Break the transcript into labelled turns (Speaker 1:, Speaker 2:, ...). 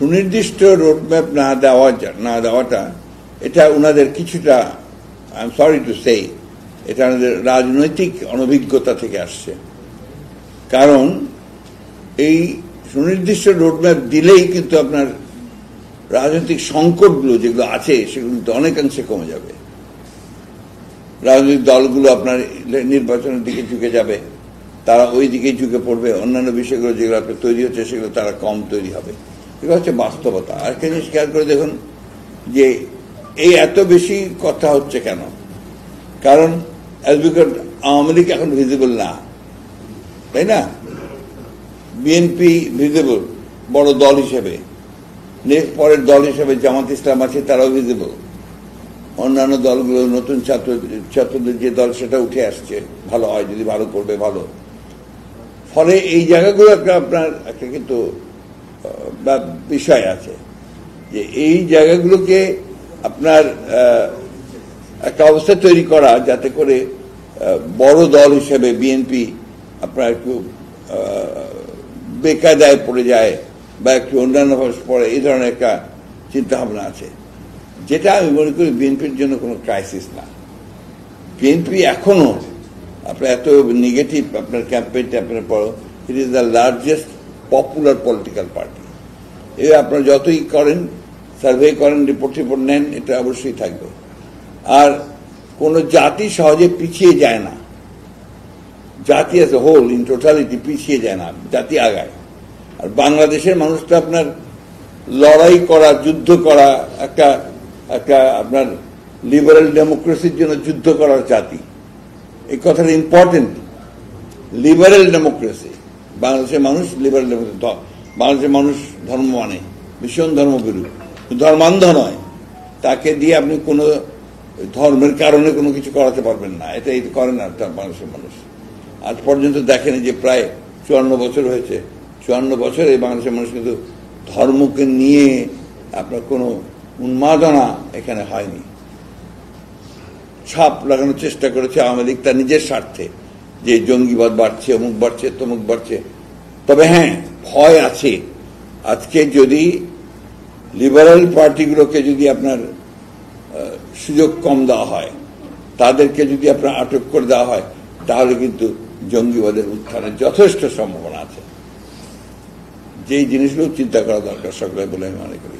Speaker 1: সুনির্দিষ্ট রোডম্যাপ না দেওয়াটা এটা ওনাদের কিছুটা, I am sorry to say, এটা আমাদের রাজনৈতিক অনভিজ্ঞতা থেকে আসছে। কারণ এই সুনির্দিষ্ট রোডম্যাপ দিলেই কিন্তু আপনার রাজনৈতিক সংকটগুলো যেগুলো আছে সেগুলো কিন্তু অনেকাংশে কমে যাবে। রাজনৈতিক দলগুলো আপনার নির্বাচনের দিকে ঝুঁকে যাবে, তারা ওই দিকে ঝুঁকে পড়বে, অন্যান্য বিষয়গুলো যেগুলো আপনার তৈরি হচ্ছে সেগুলো তারা কম তৈরি হবে। এগুলো হচ্ছে বাস্তবতা। আর একটা জিনিস খেয়াল করে দেখুন যে এই এত বেশি কথা হচ্ছে কেন? কারণ আওয়ামী লীগ এখন ভিজিবল না, তাই না? বিএনপি ভিজিবল বড় দল হিসেবে, পরের দল হিসেবে জামাত ইসলাম আছে, তারাও ভিজিবল। অন্যান্য দলগুলো নতুন ছাত্রদের যে দল সেটা উঠে আসছে, ভালো হয় যদি ভালো করবে ভালো। ফলে এই জায়গাগুলো আপনার একটা কিন্তু বিষয় আছে যে এই জায়গাগুলোকে আপনার একটা অবস্থা তৈরি করা যাতে করে বড় দল হিসেবে বিএনপি আপনার একটু বেকায়দায় পড়ে যায় বা একটু অন্যান্য পড়ে, এই ধরনের একটা চিন্তা ভাবনা আছে, যেটা আমি মনে করি বিএনপির জন্য কোনো ক্রাইসিস না। বিএনপি এখনো আপনার এত নেগেটিভ আপনার ক্যাম্পেইনটা আপনার পড়ো, it is the largest popular political party. এই আপনারা যতই করেন, সার্ভে করেন, রিপোর্ট নেন, এটা অবশ্যই থাকবে। আর কোন জাতি সহজে পিছিয়ে যায় না, জাতি as a whole in totality পিছিয়ে যায় না, জাতি আগায়। আর বাংলাদেশের মানুষটা আপনার লড়াই করা, যুদ্ধ করা, একটা আপনার লিবারেল ডেমোক্রেসির জন্য যুদ্ধ করার জাতি। এই কথাটা ইম্পর্টেন্ট। লিবারেল ডেমোক্রেসি, বাংলাদেশের মানুষ লিবারেল ডেমোক্রেসি, বাংলাদেশের মানুষ ধর্ম মানে, ভীষণ ধর্মবিরু, ধর্মান্ধ নয়। তাকে দিয়ে আপনি কোনো ধর্মের কারণে কোনো কিছু করাতে পারবেন না, এটা করে না বাংলাদেশের মানুষ। আজ পর্যন্ত দেখেন যে প্রায় 54 বছর হয়েছে, 54 বছর এই বাংলাদেশের মানুষ কিন্তু ধর্মকে নিয়ে আপনার কোনো উন্মাদনা এখানে হয়নি। ছাপ লাগানোর চেষ্টা করেছে আওয়ামী লীগ তার নিজের স্বার্থে, যে জঙ্গিবাদ বাড়ছে, অমুক বাড়ছে, তমুক বাড়ছে। তবে হ্যাঁ, ভয় আছে। আজকে যদি লিবারেল পার্টিগুলোকে যদি আপনার সুযোগ কম দেওয়া হয়, তাদেরকে যদি আপনার আটক করে দেওয়া হয়, তাহলে কিন্তু জঙ্গিবাদের উত্থানের যথেষ্ট সম্ভাবনা আছে। যেই জিনিসগুলো চিন্তা করা দরকার সকলে বলে আমি মনে করি।